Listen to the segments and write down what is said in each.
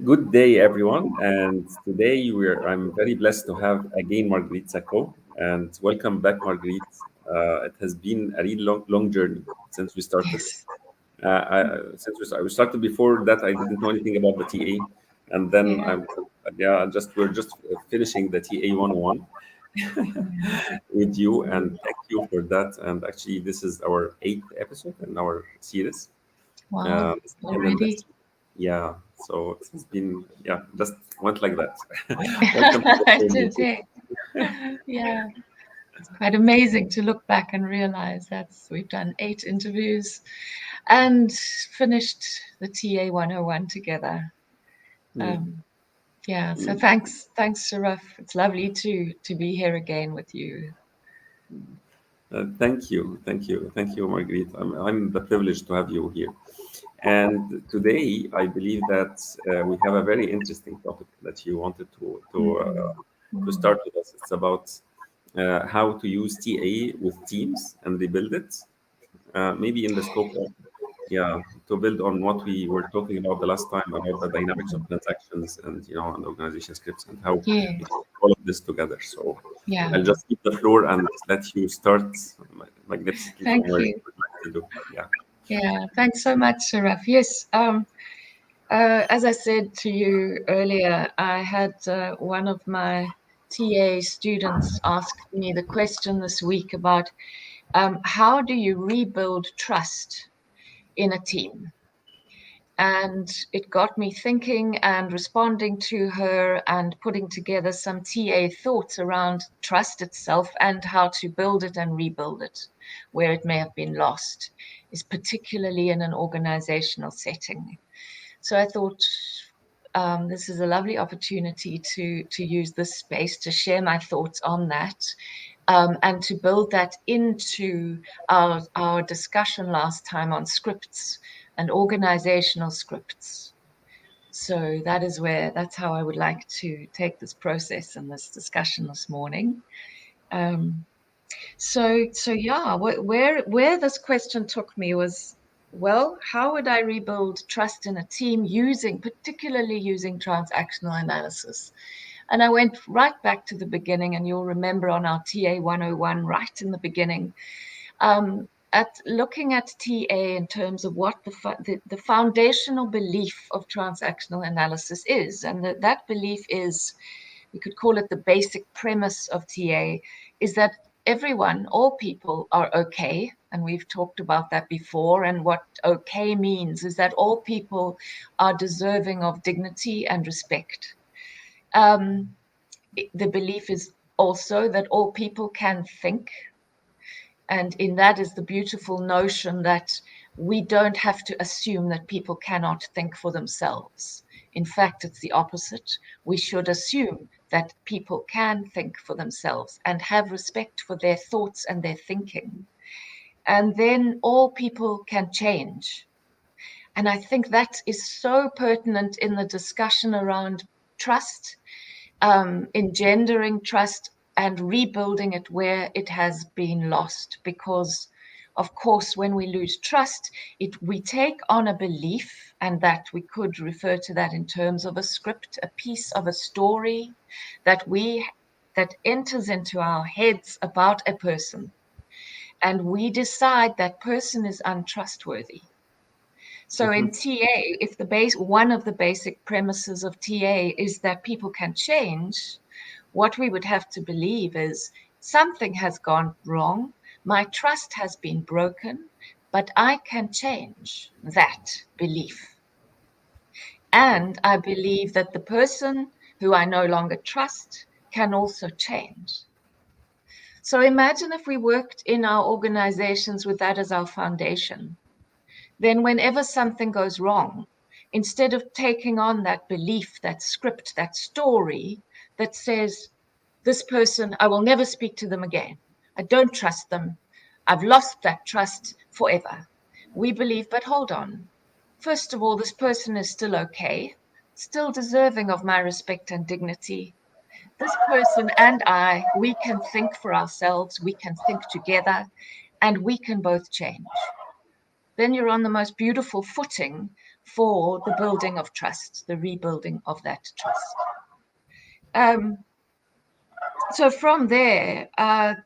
Good day, everyone. And today I'm very blessed to have again Marguerite Sacco. And welcome back, Marguerite. It has been a really long journey since we started. Yes. We started before that, I didn't know anything about the TA, and then Yeah. we're just finishing the TA 101 Mm. with you, and Mm. thank you for that. And actually, this is our eighth episode in our series. Wow. And then Already. yeah, so it's been, just went like that. Welcome to the I show, did, Margaret. yeah. Yeah. It's quite amazing to look back and realize we've done 8 interviews and finished the TA 101 together. Yeah. Um, yeah. So Mm. thanks, Sharaf. It's lovely to be here again with you. Thank you, Marguerite. I'm the privileged to have you here. And today, I believe that we have a very interesting topic that you wanted Mm. to Mm. start with us. It's about how to use TA with teams and rebuild it. Maybe in the scope of, to build on what we were talking about the last time about the dynamics of transactions and and organization scripts and how we Yes. put all of this together. So Yeah. I'll just keep the floor and let you start magnificently from Thank where you you. would like to do. Yeah. Yeah. Thanks so much, Sharaf. Yes. As I said to you earlier, I had one of my TA students ask me the question this week about how do you rebuild trust in a team? And it got me thinking and responding to her and putting together some TA thoughts around trust itself and how to build it and rebuild it where it may have been lost, is particularly in an organizational setting. So I thought this is a lovely opportunity to use this space to share my thoughts on that, and to build that into our discussion last time on scripts and organizational scripts. So that's how I would like to take this process and this discussion this morning. Um, so yeah, where this question took me was, well, how would I rebuild trust in a team particularly using transactional analysis? And I went right back to the beginning, and you'll remember on our TA 101, right in the beginning, at looking at TA in terms of what the foundational belief of transactional analysis is, and that belief is, we could call it the basic premise of TA, is that all people are okay. And we've talked about that before. And what okay means is that all people are deserving of dignity and respect. Um, the belief is also that all people can think. And in that is the beautiful notion that we don't have to assume that people cannot think for themselves. In fact, it's the opposite. We should assume that people can think for themselves and have respect for their thoughts and their thinking. And then all people can change. And I think that is so pertinent in the discussion around trust, engendering trust and rebuilding it where it has been lost. Because, of course, when we lose trust, we take on a belief, and that we could refer to that in terms of a script, a piece of a story that enters into our heads about a person, and we decide that person is untrustworthy. So in Mhm. TA, if one of the basic premises of TA is that people can change, what we would have to believe is something has gone wrong, my trust has been broken, but I can change that belief. And I believe that the person who I no longer trust can also change. So imagine if we worked in our organizations with that as our foundation. Then whenever something goes wrong, instead of taking on that belief, that script, that story that says, this person, I will never speak to them again. I don't trust them. I've lost that trust forever. We believe, but hold on. First of all, this person is still okay, still deserving of my respect and dignity. This person and we can think for ourselves, we can think together, and we can both change. Then you're on the most beautiful footing for the building of trust, the rebuilding of that trust. So from there, I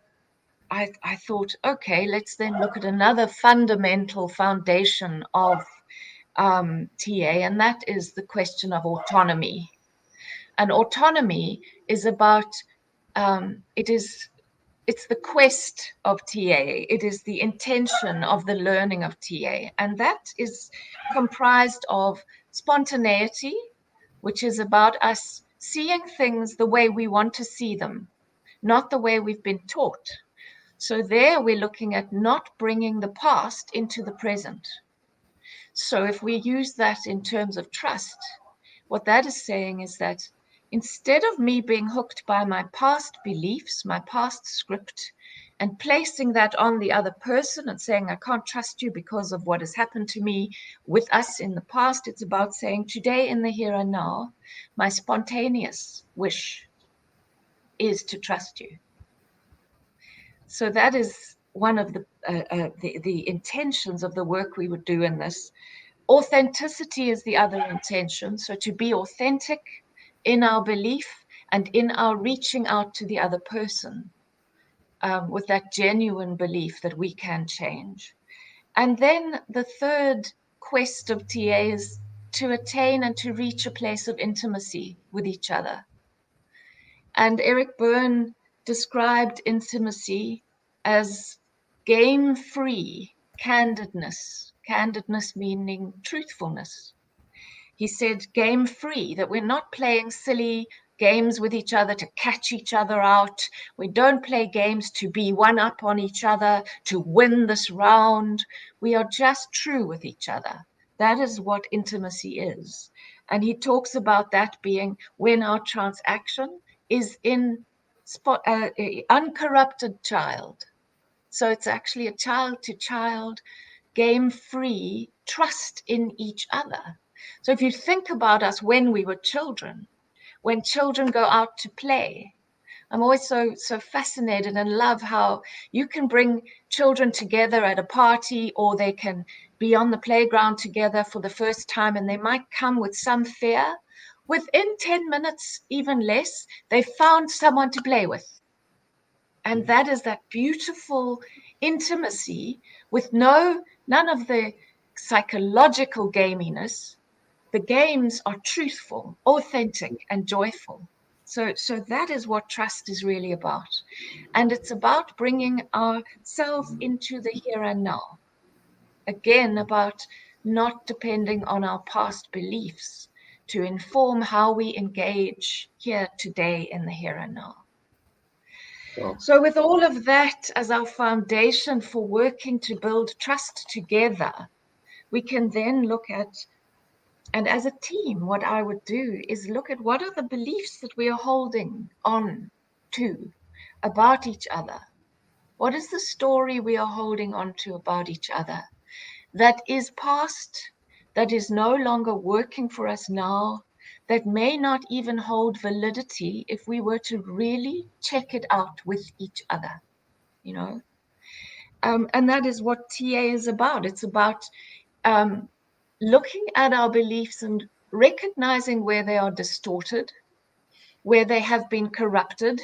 thought, okay, let's then look at another fundamental foundation of TA, and that is the question of autonomy. And autonomy is about, it's the quest of TA. It is the intention of the learning of TA. And that is comprised of spontaneity, which is about us seeing things the way we want to see them, not the way we've been taught. So there we're looking at not bringing the past into the present. So if we use that in terms of trust, what that is saying is that instead of me being hooked by my past beliefs, my past script, and placing that on the other person and saying, I can't trust you because of what has happened to me with us in the past, it's about saying, today in the here and now, my spontaneous wish is to trust you. So that is one of the intentions of the work we would do in this. Authenticity is the other intention. So to be authentic in our belief and in our reaching out to the other person with that genuine belief that we can change. And then the third quest of TA is to attain and to reach a place of intimacy with each other. And Eric Byrne described intimacy as game-free candidness, candidness meaning truthfulness. He said game-free, that we're not playing silly games with each other to catch each other out. We don't play games to be one up on each other, to win this round. We are just true with each other. That is what intimacy is. And he talks about that being when our transaction is in uncorrupted child. So it's actually a child-to-child, game-free trust in each other. So if you think about us when we were children, when children go out to play, I'm always so fascinated and love how you can bring children together at a party, or they can be on the playground together for the first time, and they might come with some fear. Within 10 minutes, even less, they found someone to play with. And that is that beautiful intimacy with none of the psychological gaminess. The games are truthful, authentic, and joyful. So that is what trust is really about. And it's about bringing ourselves into the here and now. Again, about not depending on our past beliefs to inform how we engage here today in the here and now. Wow. So with all of that as our foundation for working to build trust together, we can then look at, and as a team, what I would do is look at what are the beliefs that we are holding on to about each other. What is the story we are holding on to about each other that is past, that is no longer working for us now, that may not even hold validity if we were to really check it out with each other, you know? And that is what TA is about. It's about looking at our beliefs and recognizing where they are distorted, where they have been corrupted,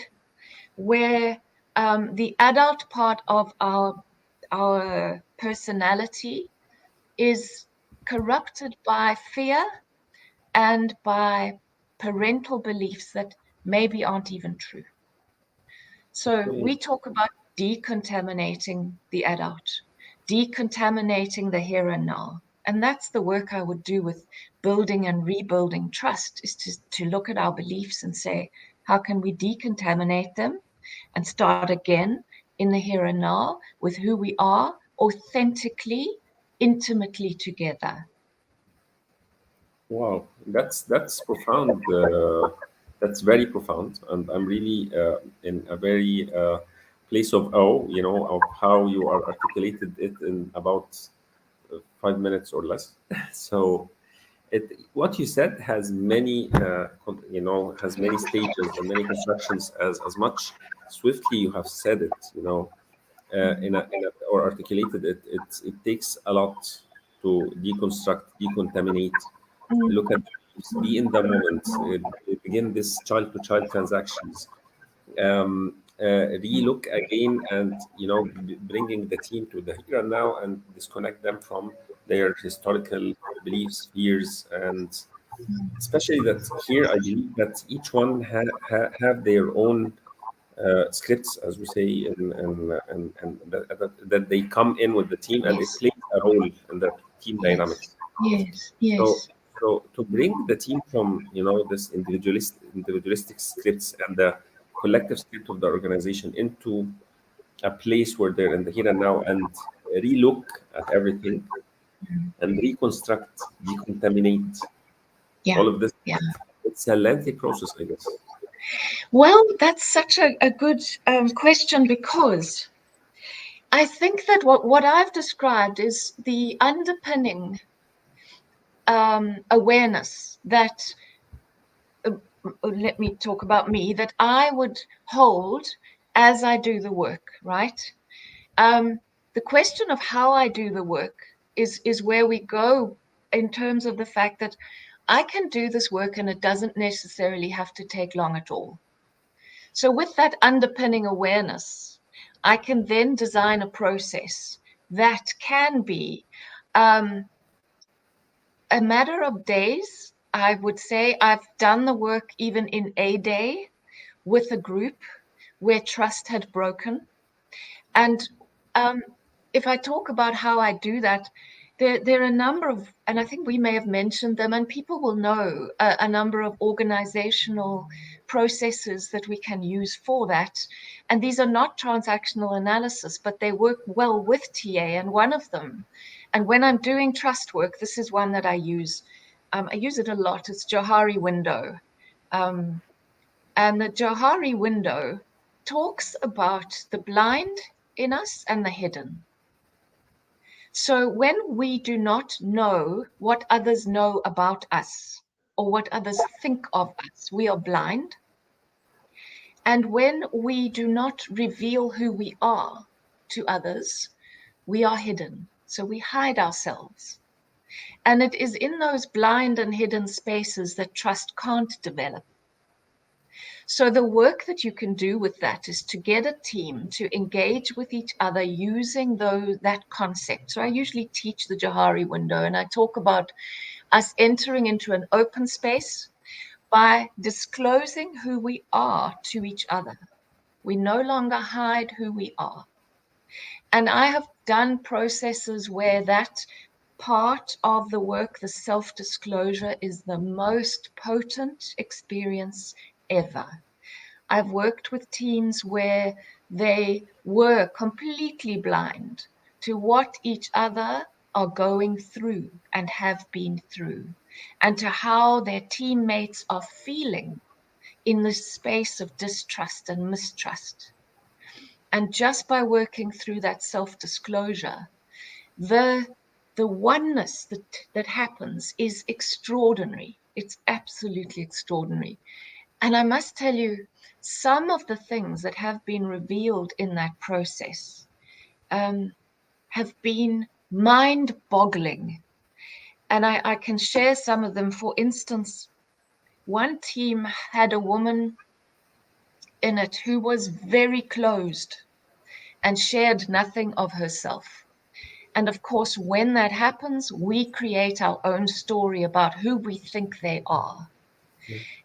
where the adult part of our personality is corrupted by fear and by parental beliefs that maybe aren't even true. So we talk about decontaminating the adult, decontaminating the here and now. And that's the work I would do with building and rebuilding trust, is to look at our beliefs and say, how can we decontaminate them and start again in the here and now with who we are authentically, intimately together. Wow, that's profound. That's very profound, and I'm really in a very place of awe, of how you are articulated it in about 5 minutes or less. So, what you said has many, has many stages and many constructions. As much swiftly you have said it, or articulated it, it takes a lot. to deconstruct, decontaminate, Mm. look at the beliefs, be in the moment, begin this child-to-child transactions, relook again, and bringing the team to the here and now and disconnect them from their historical beliefs, fears, and especially that here I believe that each one have their own scripts, as we say, and that they come in with the team and it Yes, plays a role in the team yes, dynamics. yes, So, yes, so to bring the team from this individualistic scripts and the collective script of the organization into a place where they're in the here and now and relook at everything and reconstruct, decontaminate yeah, all of this. yeah. It's a lengthy process, I guess. Well, that's such a good question, because I think that what I've described is the underpinning awareness that, let me talk about me, that I would hold as I do the work, right? The question of how I do the work is where we go in terms of the fact that I can do this work and it doesn't necessarily have to take long at all. So with that underpinning awareness, I can then design a process that can be um, a matter of days. I would say I've done the work even in a day with a group where trust had broken. And um, if I talk about how I do that, there are a number of, and I think we may have mentioned them, and people will know a number of organizational processes that we can use for that. And these are not transactional analysis, but they work well with TA. And one of them, and when I'm doing trust work, this is one that I use. I use it a lot. It's Johari window. Um, and the Johari window talks about the blind in us and the hidden. So when we do not know what others know about us or what others think of us, we are blind. And when we do not reveal who we are to others, we are hidden. So we hide ourselves. And it is in those blind and hidden spaces that trust can't develop. So the work that you can do with that is to get a team to engage with each other using that concept. So I usually teach the Johari window, and I talk about us entering into an open space by disclosing who we are to each other. We no longer hide who we are. And I have done processes where that part of the work, the self-disclosure, is the most potent experience ever. I've worked with teams where they were completely blind to what each other are going through and have been through, and to how their teammates are feeling in this space of distrust and mistrust. And just by working through that self-disclosure, the oneness that happens is extraordinary. It's absolutely extraordinary. And I must tell you, some of the things that have been revealed in that process have been mind-boggling. And I can share some of them. For instance, one team had a woman in it who was very closed and shared nothing of herself. And of course, when that happens, we create our own story about who we think they are.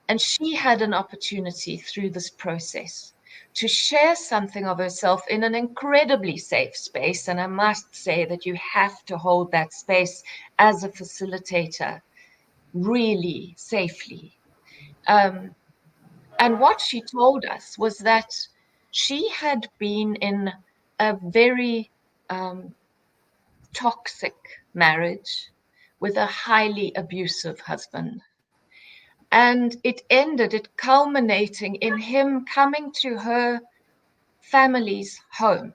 And she had an opportunity through this process to share something of herself in an incredibly safe space. And I must say that you have to hold that space as a facilitator really safely. And what she told us was that she had been in a very toxic marriage with a highly abusive husband. And it culminating in him coming to her family's home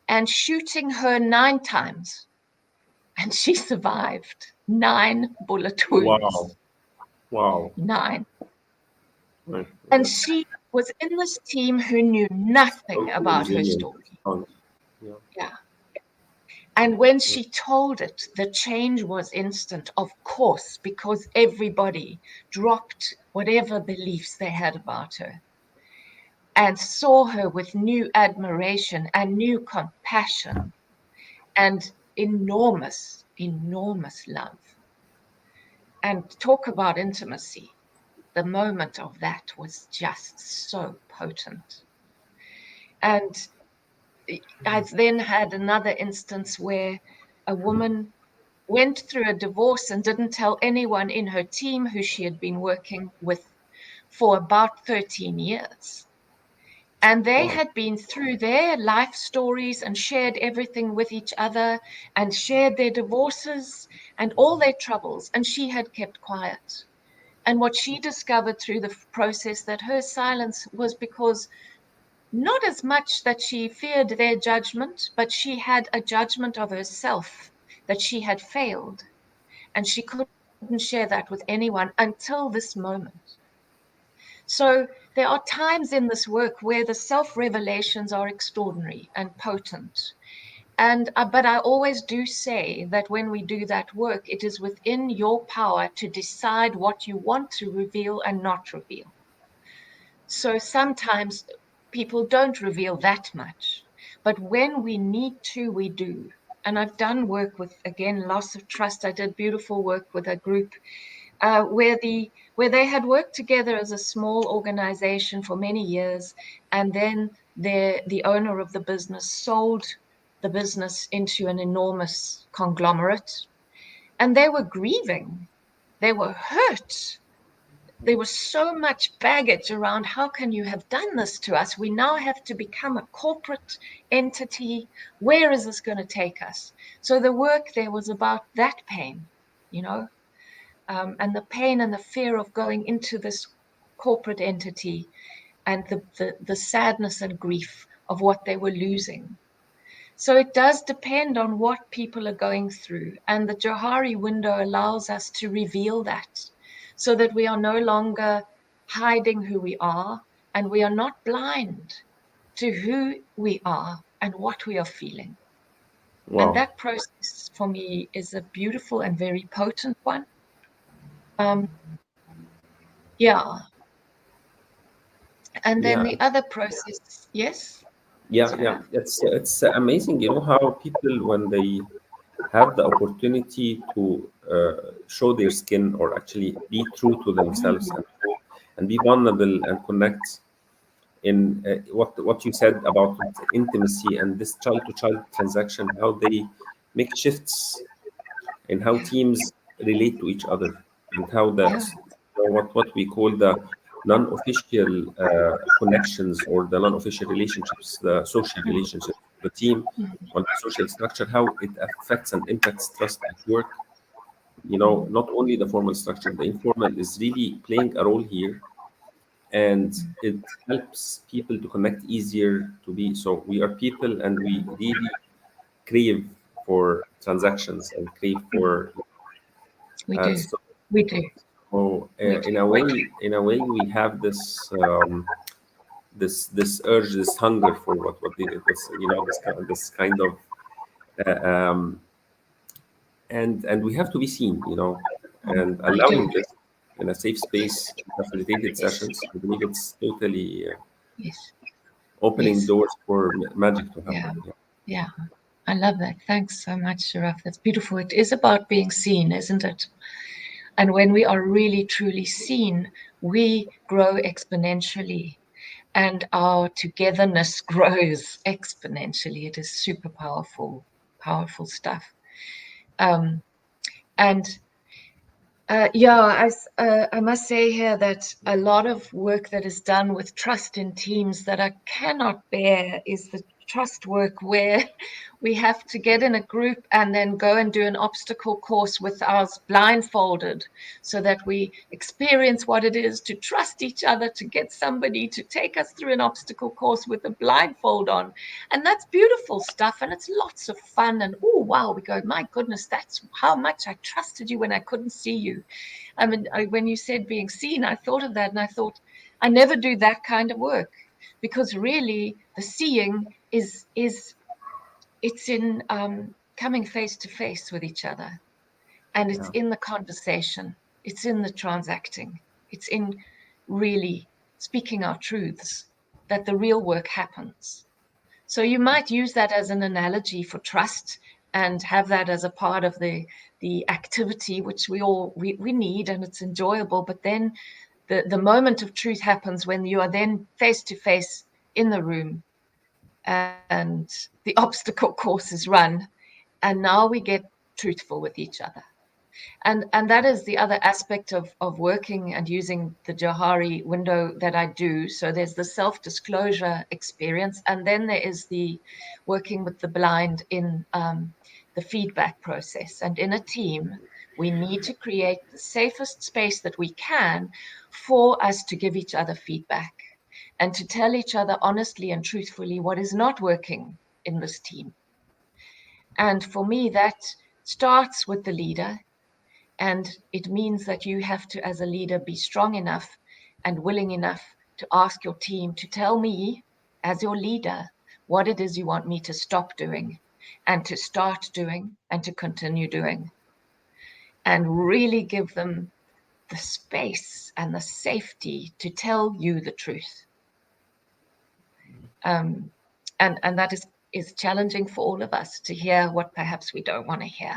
and shooting her 9 times. And she survived 9 bullet Wow. wounds. Wow. 9. Right. And That's she was in this team who knew nothing so about her resilient. story. Sound. Yeah. Yeah. And when she told it, the change was instant, of course, because everybody dropped whatever beliefs they had about her and saw her with new admiration and new compassion and enormous, enormous love. And talk about intimacy. The moment of that was just so potent. And I then had another instance where a woman went through a divorce and didn't tell anyone in her team who she had been working with for about 13 years. And they Wow. had been through their life stories and shared everything with each other and shared their divorces and all their troubles. And she had kept quiet. And what she discovered through the process, that her silence was because not as much that she feared their judgment, but she had a judgment of herself that she had failed. And she couldn't share that with anyone until this moment. So there are times in this work where the self-revelations are extraordinary and potent. But I always do say that when we do that work, it is within your power to decide what you want to reveal and not reveal. So sometimes people don't reveal that much, but when we need to, we do. And I've done work with, again, loss of trust. I did beautiful work with a group where they had worked together as a small organization for many years, and then the owner of the business sold the business into an enormous conglomerate, and they were grieving. They were hurt. There was so much baggage around, how can you have done this to us? We now have to become a corporate entity. Where is this going to take us? So the work there was about that pain, you know, and the pain and the fear of going into this corporate entity, and the sadness and grief of what they were losing. So it does depend on what people are going through. And the Johari window allows us to reveal that, so that we are no longer hiding who we are, and we are not blind to who we are and what we are feeling. And Wow. that process for me is a beautiful and very potent one. Um, yeah. And then Yeah. the other process, yes, Yeah, yeah, Sarah? it's amazing, how people, when they have the opportunity to show their skin, or actually be true to themselves, and be vulnerable and connect in what you said about intimacy and this child-to-child transaction, how they make shifts in how teams relate to each other, and how Yeah. what we call the non-official connections, or the non-official relationships, the social relationships, the team, on the social structure, how it affects and impacts trust at work. Not only the formal structure, the informal is really playing a role here, and it helps people to connect easier, to be, so we are people, and we really crave for transactions, and crave for We do. so, We do. We do. in a way, we have this urge, this hunger for this kind of, uh, um, and we have to be seen, and We do. allowing this in a safe space, facilitated Yes. sessions. I believe it's totally Yes. opening Yes. doors for magic to Yeah. happen. Yeah. Yeah. I love that. Thanks so much, Sharaf. That's beautiful. It is about being seen, isn't it? And when we are really truly seen, we grow exponentially, and our togetherness grows exponentially. It is super powerful, powerful stuff. Um, and I must say here that a lot of work that is done with trust in teams that I cannot bear is the trust work where we have to get in a group and then go and do an obstacle course with ours blindfolded, so that we experience what it is to trust each other, to get somebody to take us through an obstacle course with a blindfold on. And that's beautiful stuff, and it's lots of fun. And oh wow, we go, my goodness, that's how much I trusted you when I couldn't see you. I mean, when you said being seen, I thought of that, and I thought, I never do that kind of work, because really the seeing is it's in coming face to face with each other. And it's Yeah. in the conversation, it's in the transacting, it's in really speaking our truths that the real work happens. So you might use that as an analogy for trust and have that as a part of the activity, which we need, and it's enjoyable. But then the moment of truth happens when you are then face to face in the room, and the obstacle course is run, and now we get truthful with each other. And that is the other aspect of working and using the Johari window that I do. So there's the self-disclosure experience, and then there is the working with the blind in the feedback process. And in a team, we need to create the safest space that we can for us to give each other feedback and to tell each other honestly and truthfully what is not working in this team. And for me, that starts with the leader. And it means that you have to, as a leader, be strong enough and willing enough to ask your team to tell me, as your leader, what it is you want me to stop doing and to start doing and to continue doing. And really give them the space and the safety to tell you the truth. And that is challenging for all of us to hear what perhaps we don't want to hear.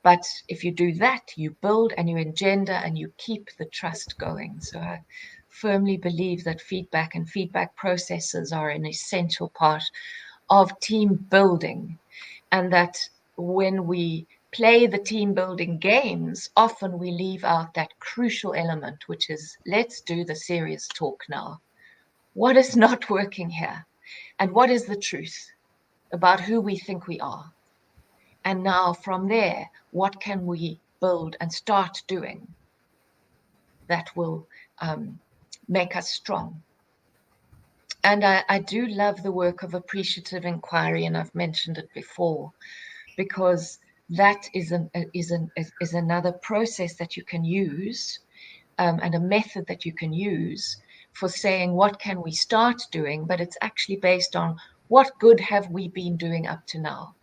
But if you do that, you build and you engender and you keep the trust going. So I firmly believe that feedback and feedback processes are an essential part of team building. And that when we play the team building games, often we leave out that crucial element, which is let's do the serious talk now. What is not working here? And what is the truth about who we think we are? And now from there, what can we build and start doing that will make us strong? And I do love the work of appreciative inquiry, and I've mentioned it before, because that is another process that you can use and a method that you can use for saying what can we start doing, but it's actually based on what good have we been doing up to now.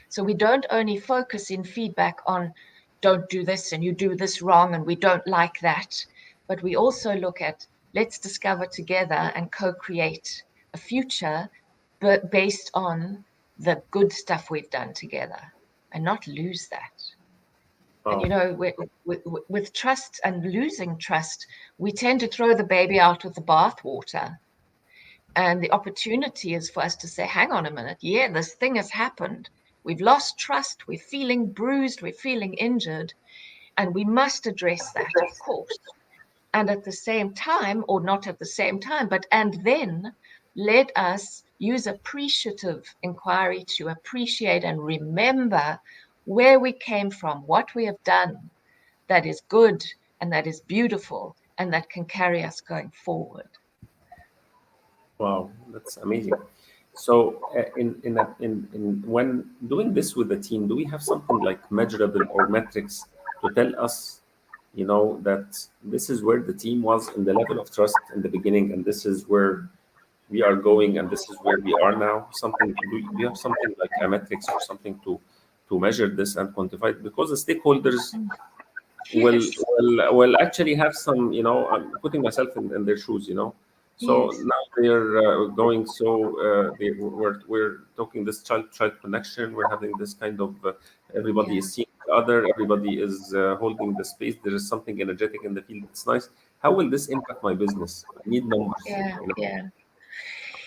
So we don't only focus in feedback on don't do this and you do this wrong and we don't like that, but we also look at let's discover together and co-create a future but based on the good stuff we've done together and not lose that. And Wow. you know, with trust and losing trust, we tend to throw the baby out with the bathwater. And the opportunity is for us to say, hang on a minute, yeah, this thing has happened. We've lost trust, we're feeling bruised, we're feeling injured, and we must address that, of course. And at the same time, or not at the same time, and then let us use appreciative inquiry to appreciate and remember where we came from, what we have done that is good and that is beautiful and that can carry us going forward. Wow, that's amazing. So, in when doing this with the team, do we have something like measurable or metrics to tell us, that this is where the team was in the level of trust in the beginning, and this is where we are going, and this is where we are now? Something do you have something like a metrics or something to measure this and quantify it? Because the stakeholders Yes, will actually have some, I'm putting myself in their shoes, so yes, now they're going, so we're talking this child connection, we're having this kind of everybody yeah, is seeing the other, everybody is holding the space, there is something energetic in the field, it's nice. How will this impact my business? I need numbers, yeah, yeah.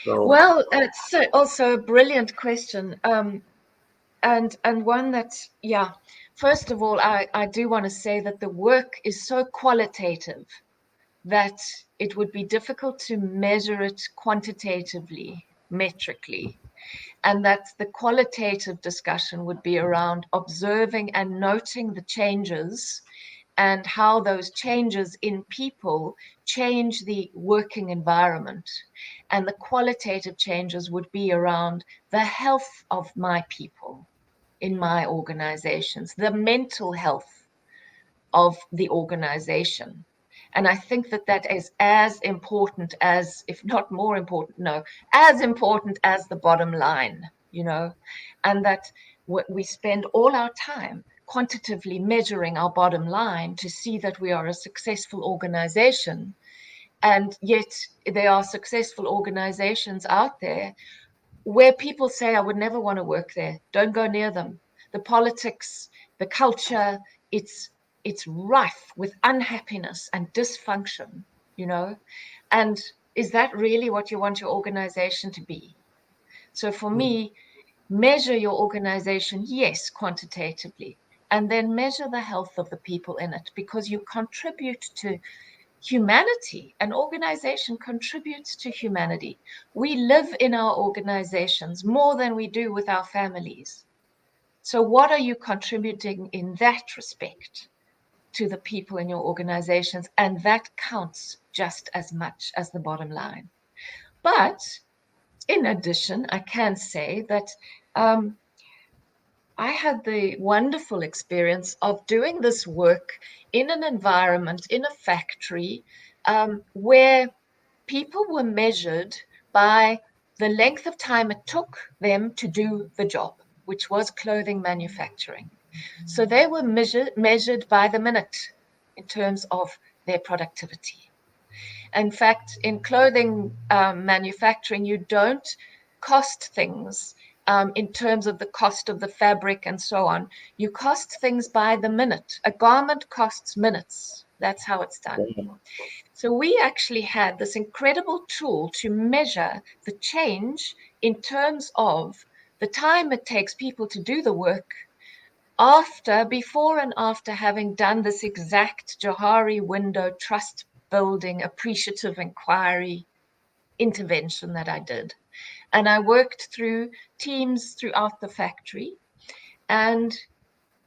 so Well, it's also a brilliant question, and one that's, yeah. First of all, I do want to say that the work is so qualitative that it would be difficult to measure it quantitatively, metrically, and that the qualitative discussion would be around observing and noting the changes and how those changes in people change the working environment. And the qualitative changes would be around the health of my people in my organizations, the mental health of the organization. And I think that that is as important as, if not more important, no, as important as the bottom line, and that we spend all our time quantitatively measuring our bottom line to see that we are a successful organization. And yet there are successful organizations out there where people say, I would never want to work there. Don't go near them. The politics, the culture, it's rife with unhappiness and dysfunction, And is that really what you want your organization to be? So for me, measure your organization, yes, quantitatively, and then measure the health of the people in it, because you contribute to humanity. An organization contributes to humanity. We live in our organizations more than we do with our families. So what are you contributing in that respect to the people in your organizations? And that counts just as much as the bottom line. But in addition, I can say that I had the wonderful experience of doing this work in an environment, in a factory, where people were measured by the length of time it took them to do the job, which was clothing manufacturing. So they were measured by the minute in terms of their productivity. In fact, in clothing manufacturing, you don't cost things in terms of the cost of the fabric and so on. You cost things by the minute. A garment costs minutes. That's how it's done. So we actually had this incredible tool to measure the change in terms of the time it takes people to do the work before and after having done this exact Johari window trust building appreciative inquiry intervention that I did. And I worked through teams throughout the factory, and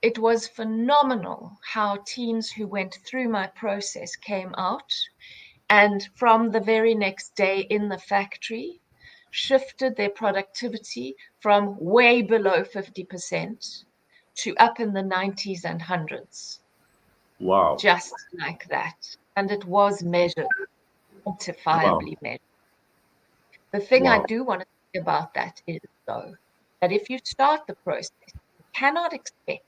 it was phenomenal how teams who went through my process came out, and from the very next day in the factory, shifted their productivity from way below 50% to up in the 90s and hundreds. Wow. Just like that. And it was measured, quantifiably measured. The thing I do want to say about that is, though, that if you start the process, you cannot expect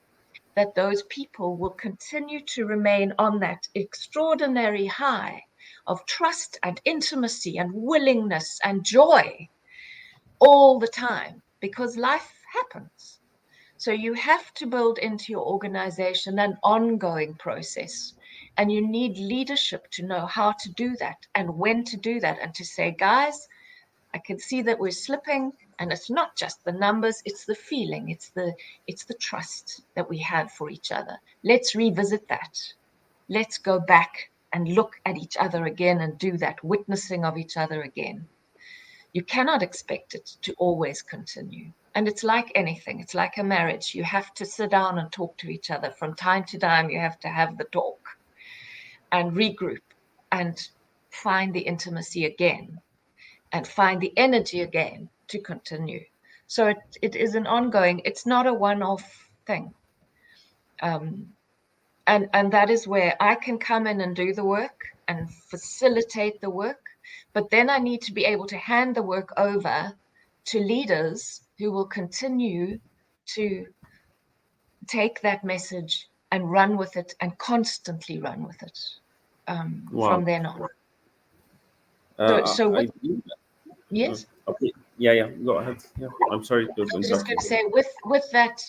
that those people will continue to remain on that extraordinary high of trust and intimacy and willingness and joy all the time, because life happens. So you have to build into your organization an ongoing process, and you need leadership to know how to do that and when to do that, and to say, guys, I can see that we're slipping, and it's not just the numbers, it's the feeling, it's the trust that we have for each other. Let's revisit that. Let's go back and look at each other again and do that witnessing of each other again. You cannot expect it to always continue. And it's like anything. It's like a marriage. You have to sit down and talk to each other. From time to time, you have to have the talk and regroup and find the intimacy again and find the energy again to continue. So it is an ongoing, it's not a one-off thing. And that is where I can come in and do the work and facilitate the work. But then I need to be able to hand the work over to leaders who will continue to take that message and run with it and constantly run with it from then on. So yes? Okay. Yeah. Go ahead. Yeah. I'm sorry to interrupt. I was just going to say, with that,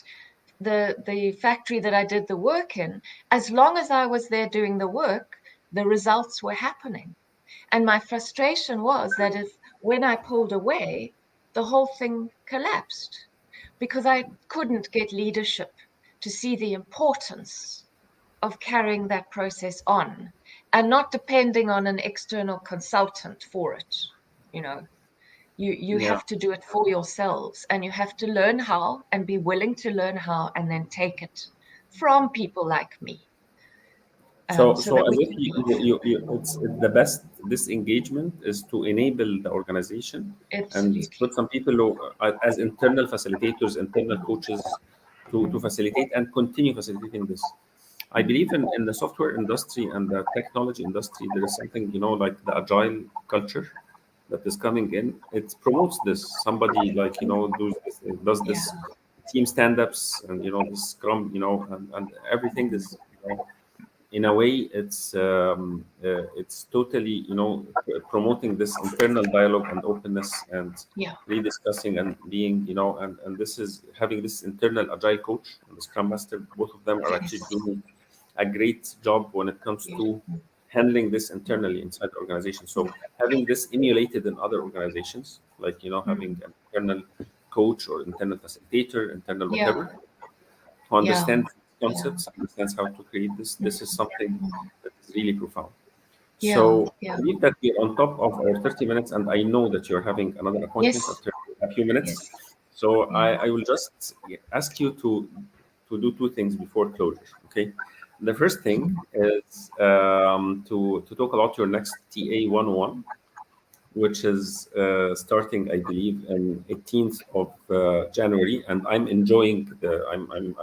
the factory that I did the work in, as long as I was there doing the work, the results were happening. And my frustration was that when I pulled away, the whole thing collapsed, because I couldn't get leadership to see the importance of carrying that process on and not depending on an external consultant for it. You have to do it for yourselves, and you have to learn how and be willing to learn how, and then take it from people like me. So as if it's the best disengagement is to enable the organization. Absolutely. And put some people who, as internal facilitators, internal coaches, to facilitate and continue facilitating this. I believe in the software industry and the technology industry, there is something, like the agile culture that is coming in. It promotes this. Somebody does this team stand-ups, and the Scrum, and everything is, in a way, it's totally, promoting this internal dialogue and openness and Yeah. rediscussing and being, and this is having this internal agile coach and the Scrum Master. Both of them are actually Yes. doing a great job when it comes to Beautiful. handling this internally inside the organization. So having this emulated in other organizations, like having an internal coach or internal facilitator, internal Yeah. whatever, who Yeah. understands Yeah. concepts, understands how to create this. This is something that is really profound. Yeah. So I Yeah. believe that we're on top of our 30 minutes, and I know that you're having another appointment Yes. after a few minutes. Yes. So Yeah. I will just ask you to do two things before closure. Okay. The first thing is to talk about your next TA 101, which is starting, I believe, on 18th of January, and I'm enjoying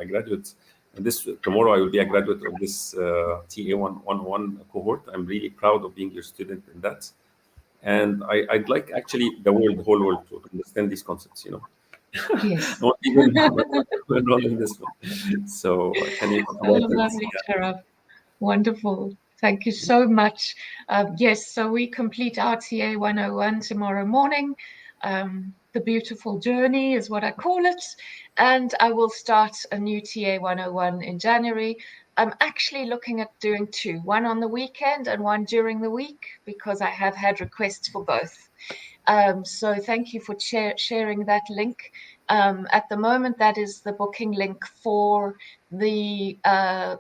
I graduate this tomorrow. I will be a graduate of this TA 111 cohort. I'm really proud of being your student in that, and I'd like actually the whole world to understand these concepts. Yes. Not even enroll in this one. So can you talk Oh, about it? lovely, Sharaf. Wonderful. Thank you so much. Yes, so we complete our TA 101 tomorrow morning. The beautiful journey is what I call it. And I will start a new TA 101 in January. I'm actually looking at doing two, one on the weekend and one during the week, because I have had requests for both. So thank you for sharing that link. At the moment, that is the booking link for the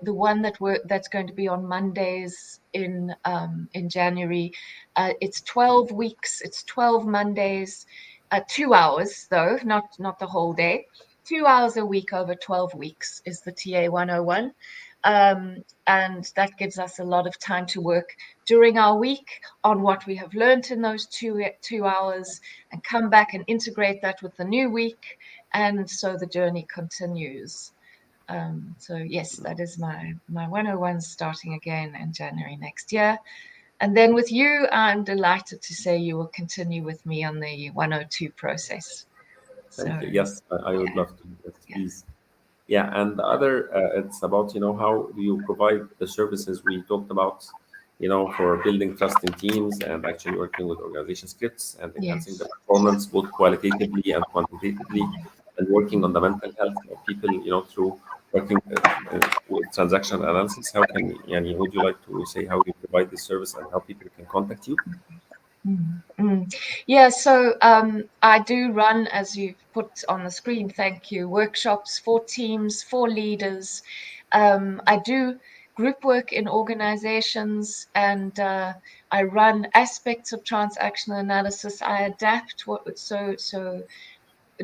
one that's going to be on Mondays in January. It's 12 weeks. It's 12 Mondays. 2 hours though, not the whole day. 2 hours a week over 12 weeks is the TA 101. And that gives us a lot of time to work during our week on what we have learned in those 2 hours, and come back and integrate that with the new week. And so the journey continues. So yes, that is my 101 starting again in January next year. And then with you, I'm delighted to say you will continue with me on the 102 process. So Thank you. Yes, I would yeah, love to. Yes, yeah. please. Yeah, and the other, it's about, how do you provide the services we talked about, for building trust in teams and actually working with organization scripts and enhancing the Yes. performance both qualitatively and quantitatively, and working on the mental health of people, through working with transactional analysis. How can, yani, would you like to say how you provide this service and how people can contact you? Mm, mm. Yeah, so I do run, as you've put on the screen, thank you, workshops for teams, for leaders. I do group work in organizations, and I run aspects of transactional analysis. I adapt so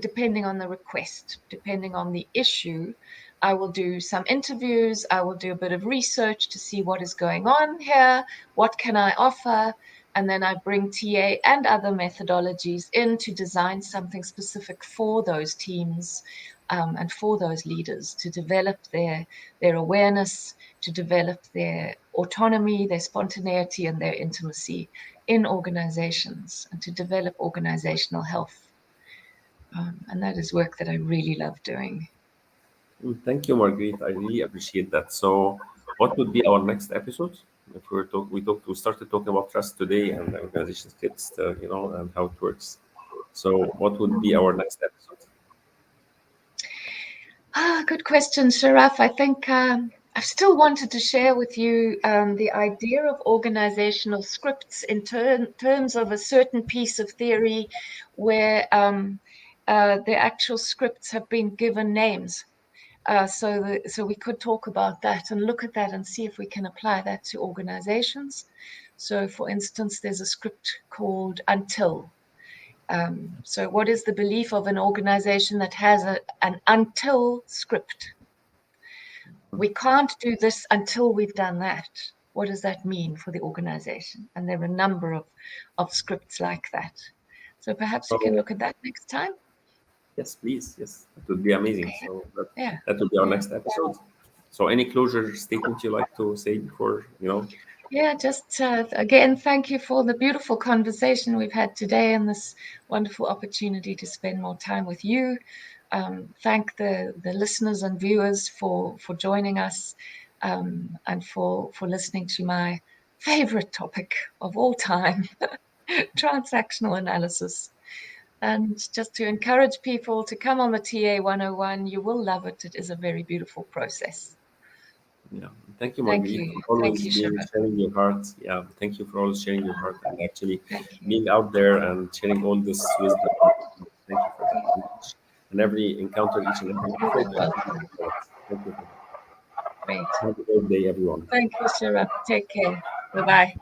depending on the request, depending on the issue. I will do some interviews. I will do a bit of research to see what is going on here. What can I offer? And then I bring TA and other methodologies in to design something specific for those teams, and for those leaders to develop their awareness, to develop their autonomy, their spontaneity, and their intimacy in organizations, and to develop organizational health. And that is work that I really love doing. Thank you, Marguerite. I really appreciate that. So, what would be our next episode? If we started talking about trust today and the organization skills, and how it works. So, what would be our next episode? Good question, Sharaf. I think I've still wanted to share with you the idea of organizational scripts in terms of a certain piece of theory where the actual scripts have been given names. So we could talk about that and look at that and see if we can apply that to organizations. So, for instance, there's a script called Until. So, what is the belief of an organization that has an until script? We can't do this until we've done that. What does that mean for the organization? And there are a number of scripts like that. So perhaps we can So, look at that next time. yes, please. Yes, that would be amazing. Okay. So, Yeah. that would be our Yeah. next episode. So, any closure statement you like to say before, Yeah, just again, thank you for the beautiful conversation we've had today and this wonderful opportunity to spend more time with you. thank the listeners and viewers for joining us, and for listening to my favorite topic of all time, transactional analysis. And just to encourage people to come on the TA 101, you will love it. It is a very beautiful process. Yeah. Thank you, Thank Marguerite, you. for Thank always you, being Shiva. sharing your heart. Yeah. Thank you for always sharing your heart and actually Thank you. being out there and sharing all this wisdom. Thank you for that. And every encounter, each and every You're episode. very And thank you welcome. for that. Thank you for that. Great. Have a great day, everyone. Thank you, Shiva. Take care. Bye-bye.